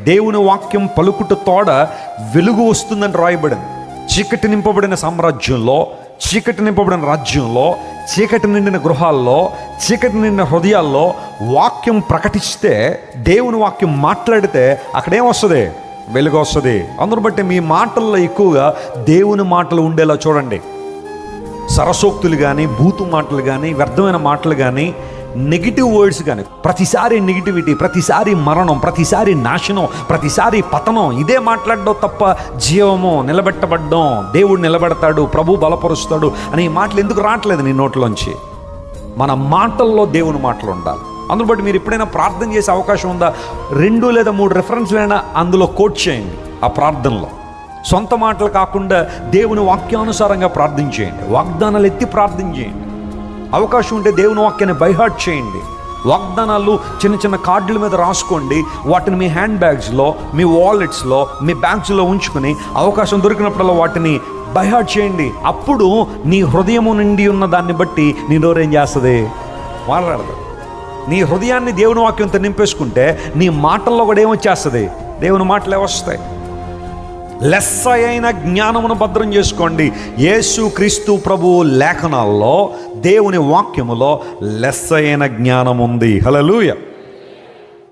దేవుని వాక్యం పలుకుట తోడ వెలుగు వస్తుందని రాయబడింది. చీకటి నింపబడిన సామ్రాజ్యంలో, చీకటి నింపబడిన రాజ్యంలో, చీకటి నిండిన గృహాల్లో, చీకటి నిండిన హృదయాల్లో వాక్యం ప్రకటిస్తే, దేవుని వాక్యం మాట్లాడితే అక్కడేమొస్తుంది? వెలుగు వస్తుంది. అందును బట్టి మీ మాటల్లో ఎక్కువగా దేవుని మాటలు ఉండేలా చూడండి. సరసోక్తులు కానీ, బూతు మాటలు కానీ, వ్యర్థమైన మాటలు కానీ, నెగిటివ్ వర్డ్స్ కానీ, ప్రతిసారి నెగిటివిటీ, ప్రతిసారి మరణం, ప్రతిసారి నాశనం, ప్రతిసారి పతనం, ఇదే మాట్లాడడం తప్ప జీవము, నిలబెట్టబడ్డం, దేవుడు నిలబెడతాడు, ప్రభు బలపరుస్తాడు అనే ఈ మాటలు ఎందుకు రావట్లేదు నీ నోట్లోంచి? మన మాటల్లో దేవుని మాటలు ఉండాలి. అందులో బట్టి మీరు ఎప్పుడైనా ప్రార్థన చేసే అవకాశం ఉందా? 2 లేదా 3 రెఫరెన్స్లైనా అందులో కోట్ చేయండి. ఆ ప్రార్థనలో సొంత మాటలు కాకుండా దేవుని వాక్యానుసారంగా ప్రార్థించేయండి. వాగ్దానాలు ఎత్తి ప్రార్థన చేయండి. అవకాశం ఉంటే దేవుని వాక్యాన్ని బైహార్ట్ చేయండి. వాగ్దానాలు చిన్న చిన్న కార్డుల మీద రాసుకోండి. వాటిని మీ హ్యాండ్ బ్యాగ్స్లో, మీ వాలెట్స్లో, మీ బ్యాగ్స్లో ఉంచుకొని అవకాశం దొరికినప్పుడల్లా వాటిని బైహార్ట్ చేయండి. అప్పుడు నీ హృదయము నిండి ఉన్న దాన్ని బట్టి నీ నోరేం చేస్తుంది? మాట్లాడదు. నీ హృదయాన్ని దేవుని వాక్యంతో నింపేసుకుంటే నీ మాటల్లో కూడా ఏమొచ్చేస్తుంది? దేవుని మాటలే వస్తాయి. లెస్స అయిన జ్ఞానమును భద్రం చేసుకోండి. యేసు క్రీస్తు ప్రభువు లేఖనాల్లో, దేవుని వాక్యములో లెస్స అయిన జ్ఞానం ఉంది. హల్లెలూయా.